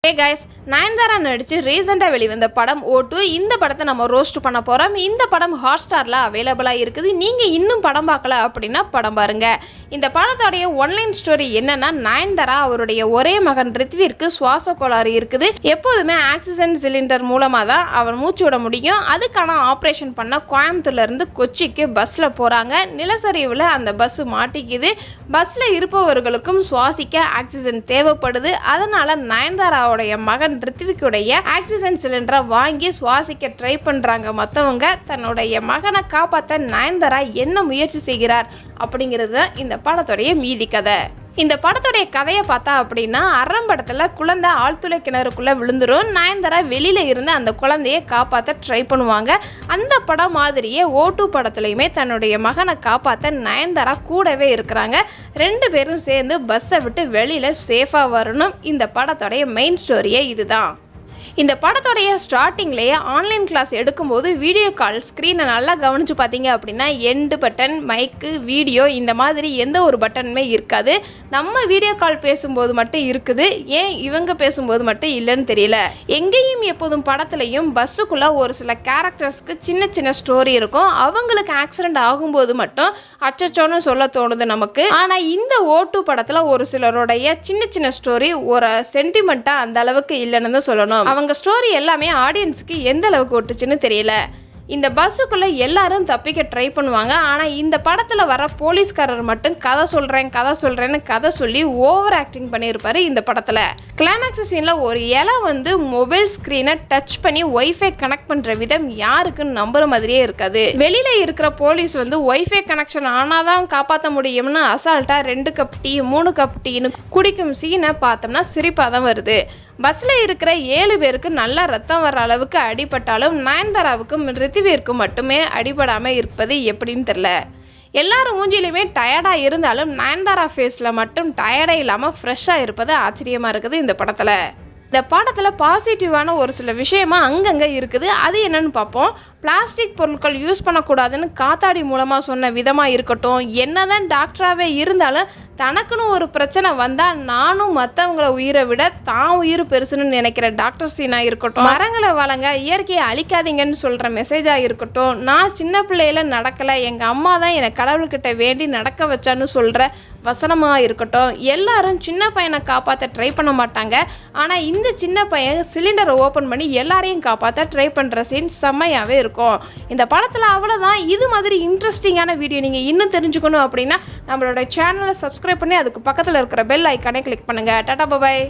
Hey guys, Nayanthara நடிச்சு ரீசெண்டாக வெளிவந்த படம் O2. இந்த படத்தை நம்ம ரோஸ்ட் பண்ண போகிறோம். இந்த படம் ஹாட்ஸ்டாரில் அவைலபிளாக இருக்குது. நீங்கள் இன்னும் படம் பார்க்கல அப்படின்னா படம் பாருங்க. இந்த படத்தோடைய ஒன்லைன் ஸ்டோரி என்னன்னா, நயன்தாரா அவருடைய ஒரே மகன் ரித்விற்கு சுவாச கோளாறு இருக்குது. எப்போதுமே ஆக்சிஜன் சிலிண்டர் மூலமாக தான் அவன் மூச்சு விட முடியும். அதுக்கான ஆப்ரேஷன் பண்ண கோயம்புத்தூர்ல இருந்து கொச்சிக்கு பஸ்ஸில் போகிறாங்க. நிலச்சரிவில் அந்த பஸ் மாட்டிக்குது. பஸ்ஸில் இருப்பவர்களுக்கும் சுவாசிக்க ஆக்சிஜன் தேவைப்படுது. அதனால நயன்தாராவுடைய மகன் ரித்விக்குடைய ஆக்சிஜன் சிலிண்டரை வாங்கி சுவாசிக்க ட்ரை பண்றாங்க மற்றவங்க. தன்னுடைய மகனை காப்பாற்ற நயன்தாரா என்ன முயற்சி செய்கிறார் அப்படிங்கிறது தான் இந்த படத்துடைய மீதி கதை. இந்த படத்துடைய கதையை பார்த்தா அப்படின்னா, அரம்படத்தில் குழந்தை ஆழ்துளை கிணறுக்குள்ளே விழுந்துடும். நயன்தாரா வெளியில இருந்து அந்த குழந்தையை காப்பாற்ற ட்ரை பண்ணுவாங்க. அந்த படம் மாதிரியே O2 படத்துலையுமே தன்னுடைய மகனை காப்பாற்ற நயன்தாரா கூடவே இருக்கிறாங்க. 2 பேரும் சேர்ந்து பஸ்ஸை விட்டு வெளியில சேஃபாக வரணும். இந்த படத்துடைய மெயின் ஸ்டோரியே இதுதான். இந்த படத்தோடைய ஸ்டார்டிங்லேயே ஆன்லைன் கிளாஸ் எடுக்கும்போது வீடியோ கால் ஸ்க்ரீனை நல்லா கவனித்து பார்த்தீங்க அப்படின்னா, எண்டு பட்டன், மைக்கு, வீடியோ இந்த மாதிரி எந்த ஒரு பட்டனுமே இருக்காது. நம்ம வீடியோ கால் பேசும்போது மட்டும் இருக்குது. ஏன் இவங்க பேசும்போது மட்டும் இல்லைன்னு தெரியல. எங்கேயும் எப்போதும் படத்துலையும் பஸ்ஸுக்குள்ளே ஒரு சில கேரக்டர்ஸ்க்கு சின்ன சின்ன ஸ்டோரி இருக்கும். அவங்களுக்கு ஆக்சிடென்ட் ஆகும்போது மட்டும் அச்சச்சோன்னு சொல்ல தோணுது நமக்கு. ஆனால் இந்த O2 படத்தில் ஒரு சிலருடைய சின்ன சின்ன ஸ்டோரி ஒரு சென்டிமெண்ட்டாக அந்த அளவுக்கு இல்லைன்னு தான் சொல்லணும். அவங்க ஸ்டோரி எல்லாமே ஆடியன்ஸுக்கு எந்த அளவுக்கு ஒட்டுச்சுன்னு தெரியல. இந்த பஸ்ஸுக்குள்ள எல்லாரும் தப்பிக்க ட்ரை பண்ணுவாங்க. ஆனால் இந்த படத்தில் வர போலீஸ்காரர் மட்டும் கதை சொல்கிறேன்னு கதை சொல்லி ஓவர் ஆக்டிங் பண்ணியிருப்பாரு. இந்த படத்தில் கிளைமேக்ஸ் சீனில் ஒரு இலை வந்து மொபைல் ஸ்க்ரீனை டச் பண்ணி ஒய்ஃபை கனெக்ட் பண்ணுற விதம் யாருக்குன்னு நம்புற மாதிரியே இருக்காது. வெளியில் இருக்கிற போலீஸ் வந்து ஒய்ஃபை கனெக்ஷன் ஆனால் தான் காப்பாற்ற முடியும்னு அசால்ட்டாக 2 கப் டீ 3 கப் டீன்னு குடிக்கும் சீனை பார்த்தோம்னா சிரிப்பாக தான் வருது. பஸ்ஸில் இருக்கிற 7 பேருக்கு நல்லா ரத்தம் வர அளவுக்கு அடிபட்டாலும் நயன்தாராவுக்கும் ரித்விற்கும் மட்டுமே அடிபடாமல் இருப்பது எப்படின்னு தெரில. எல்லாரும் மூஞ்சிலையுமே டயர்டாக இருந்தாலும் நயன்தாரா ஃபேஸில் மட்டும் டயர்டாக இல்லாமல் ஃப்ரெஷ்ஷாக இருப்பது ஆச்சரியமாக இருக்குது இந்த படத்தில். இந்த படத்தில் பாசிட்டிவான ஒரு சில விஷயமா அங்கங்கே இருக்குது. அது என்னன்னு பார்ப்போம். பிளாஸ்டிக் பொருட்கள் யூஸ் பண்ணக்கூடாதுன்னு காத்தாடி மூலமாக சொன்ன விதமாக இருக்கட்டும், என்னதான் டாக்டராகவே இருந்தாலும் தனக்குன்னு ஒரு பிரச்சனை வந்தால் நானும் மற்றவங்கள உயிரை விட தான் உயிர் பெருசுன்னு நினைக்கிற டாக்டர் சீனாக இருக்கட்டும், மரங்களை வளங்க இயற்கையை அழிக்காதீங்கன்னு சொல்கிற மெசேஜாக இருக்கட்டும், நான் சின்ன பிள்ளையில நடக்கலை, எங்கள் அம்மா தான் என்னை கடவுள்கிட்ட வேண்டி நடக்க வச்சான்னு சொல்கிற வசனமாக இருக்கட்டும், எல்லாரும் சின்ன பையனை காப்பாற்ற ட்ரை பண்ண மாட்டாங்க. ஆனால் இந்த சின்ன பையன் சிலிண்டரை ஓப்பன் பண்ணி எல்லாரையும் காப்பாற்ற ட்ரை பண்ணுற சீன் செம்மையாகவே இருக்கும். இந்த படத்தில் அவ்வளோதான். இது மாதிரி இன்ட்ரெஸ்டிங்கான வீடியோ நீங்கள் இன்னும் தெரிஞ்சுக்கணும் அப்படின்னா நம்மளோட சேனலை சப்ஸ்கிரைப் பண்ணி அதுக்கு பக்கத்தில் இருக்கிற பெல் ஐக்கானை கிளிக் பண்ணுங்கள். டாடா பாய்.